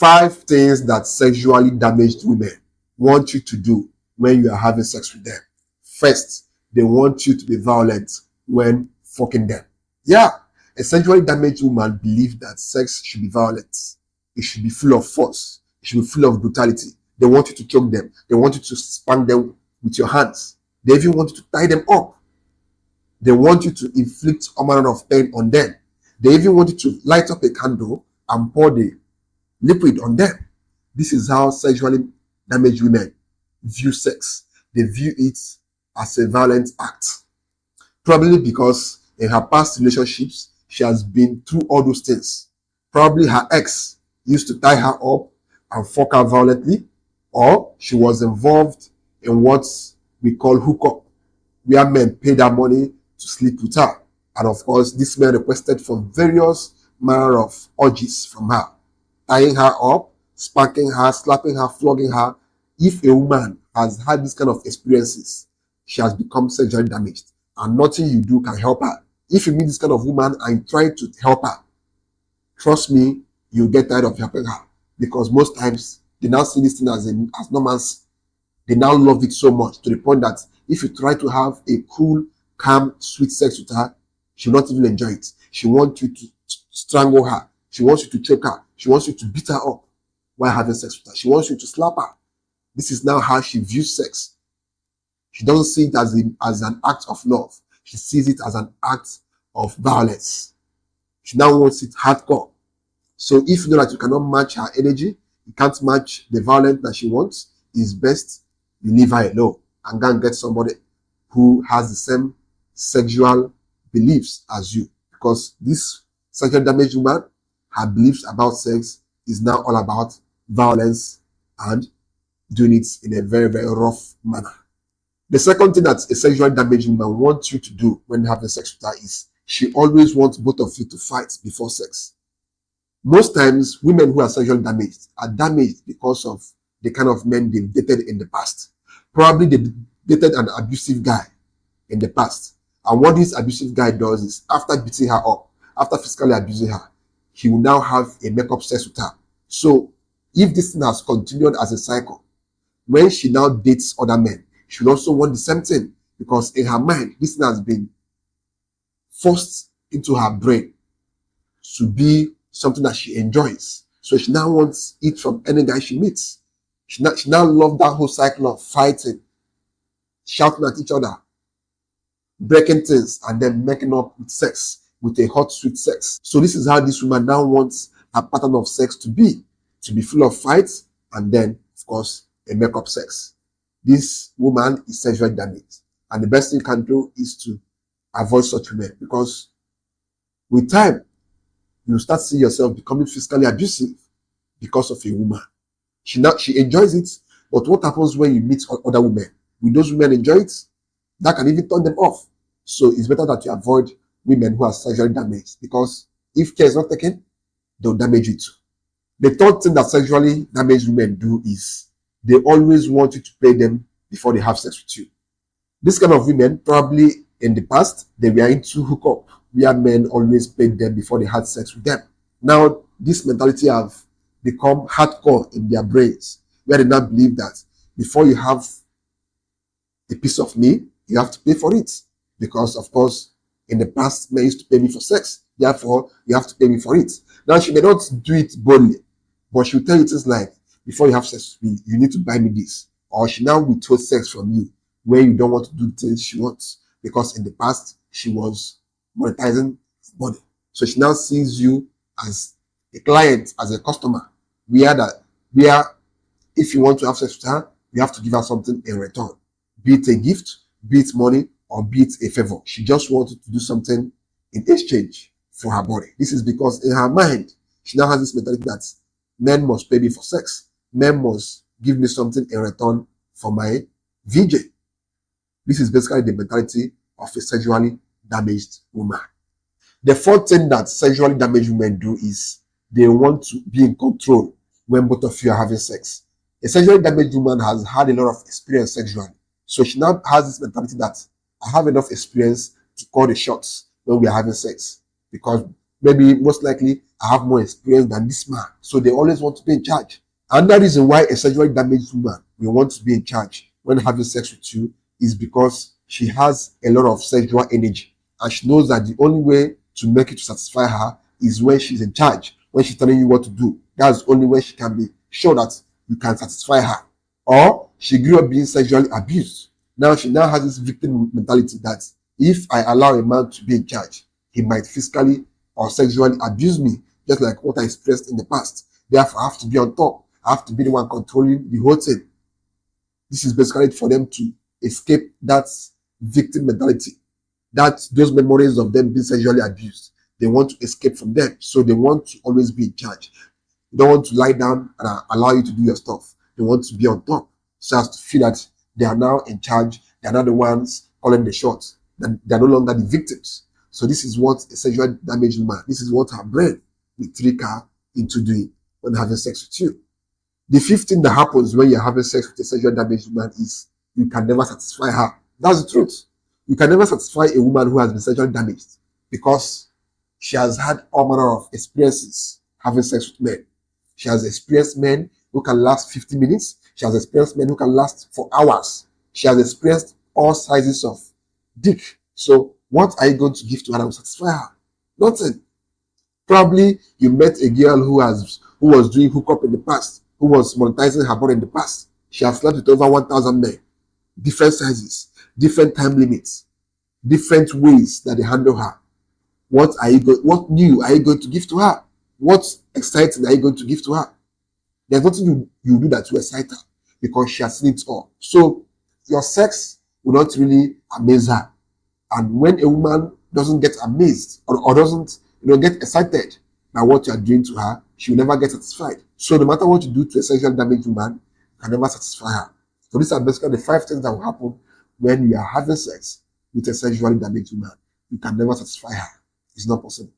5 things that sexually damaged women want you to do when you are having sex with them. First, they want you to be violent when fucking them. Yeah, a sexually damaged woman believes that sex should be violent. It should be full of force. It should be full of brutality. They want you to choke them. They want you to spank them with your hands. They even want you to tie them up. They want you to inflict all manner of pain on them. They even want you to light up a candle and pour the liquid on them. This is how sexually damaged women view sex. They view it as a violent act. Probably because in her past relationships, she has been through all those things. Probably her ex used to tie her up and fuck her violently, or she was involved in what we call hookup, where men paid her money to sleep with her. And of course, this man requested for various manner of orgies from her, tying her up, spanking her, slapping her, flogging her. If a woman has had this kind of experiences, she has become sexually damaged, and nothing you do can help her. If you meet this kind of woman and try to help her, trust me, you'll get tired of helping her, because most times they now see this thing as normal. They now love it so much to the point that if you try to have a cool, calm, sweet sex with her, she'll not even enjoy it. She wants you to strangle her. She wants you to choke her. She wants you to beat her up while having sex with her. She wants you to slap her. This is now how she views sex. She doesn't see it as an act of love. She sees it as an act of violence. She now wants it hardcore. So if you know that you cannot match her energy, you can't match the violence that she wants, it's best you leave her alone and go and get somebody who has the same sexual beliefs as you. Because this sexually damaged woman, her beliefs about sex is now all about violence and doing it in a very, very rough manner. The second thing that a sexually damaged woman wants you to do when having sex with her is she always wants both of you to fight before sex. Most times, women who are sexually damaged are damaged because of the kind of men they've dated in the past. Probably they dated an abusive guy in the past. And what this abusive guy does is, after beating her up, after physically abusing her, he will now have a make-up sex with her. So, if this thing has continued as a cycle, when she now dates other men, she will also want the same thing, because in her mind, this thing has been forced into her brain to be something that she enjoys. So she now wants it from any guy she meets. She now loves that whole cycle of fighting, shouting at each other, breaking things, and then making up with sex, with a hot, sweet sex. So this is how this woman now wants her pattern of sex to be full of fights, and then, of course, a make-up sex. This woman is sexually damaged. And the best thing you can do is to avoid such women, because with time, you start seeing yourself becoming physically abusive because of a woman. She enjoys it, but what happens when you meet other women? Will those women enjoy it? That can even turn them off. So it's better that you avoid women who are sexually damaged, because if care is not taken, they'll damage you too. The third thing that sexually damaged women do is they always want you to pay them before they have sex with you. This kind of women, probably in the past, they were into hookup, where men always paid them before they had sex with them. Now, this mentality have become hardcore in their brains, where they now believe that before you have a piece of me, you have to pay for it. Because, of course, in the past, men used to pay me for sex. Therefore, you have to pay me for it. Now, she may not do it boldly, but she'll tell you things like, before you have sex with me, you need to buy me this. Or she now withholds sex from you when you don't want to do the things she wants. Because in the past, she was monetizing body. So she now sees you as a client, as a customer, where if you want to have sex with her, you have to give her something in return. Be it a gift, be it money, or be it a favor. She just wanted to do something in exchange for her body. This is because in her mind, she now has this mentality that men must pay me for sex. Men must give me something in return for my VJ. This is basically the mentality of a sexually damaged woman. The fourth thing that sexually damaged women do is they want to be in control when both of you are having sex. A sexually damaged woman has had a lot of experience sexually. So she now has this mentality that I have enough experience to call the shots when we are having sex. Because Maybe most likely I have more experience than this man. So they always want to be in charge. Another reason why a sexually damaged woman will want to be in charge when having sex with you is because she has a lot of sexual energy. And she knows that the only way to make it to satisfy her is when she's in charge, when she's telling you what to do. That's the only way she can be sure that you can satisfy her. Or she grew up being sexually abused. Now she now has this victim mentality that if I allow a man to be in charge, he might physically or sexually abuse me, just like what I expressed in the past. Therefore, I have to be on top. I have to be the one controlling the whole thing. This is basically for them to escape that victim mentality, that those memories of them being sexually abused. They want to escape from them. So they want to always be in charge. They don't want to lie down and allow you to do your stuff. They want to be on top. So as to feel that they are now in charge. They are not the ones calling the shots. That they are no longer the victims. So this is what a sexually damaged woman, this is what her brain will trick her into doing when having sex with you. The fifth thing that happens when you're having sex with a sexually damaged woman is you can never satisfy her. That's the truth. You can never satisfy a woman who has been sexually damaged because she has had all manner of experiences having sex with men. She has experienced men who can last 50 minutes. She has experienced men who can last for hours. She has experienced all sizes of dick. So what are you going to give to her that will satisfy her? Nothing. Probably you met a girl who was doing hookup in the past, who was monetizing her body in the past. She has slept with over 1,000 men, different sizes, different time limits, different ways that they handle her. What new are you going to give to her? What exciting are you going to give to her? There's nothing you do that to excite her because she has seen it all. So your sex will not really amaze her. And when a woman doesn't get amazed or doesn't get excited by what you are doing to her, she will never get satisfied. So no matter what you do to a sexually damaged woman, you can never satisfy her. So these are basically the 5 things that will happen when you are having sex with a sexually damaged woman. You can never satisfy her. It's not possible.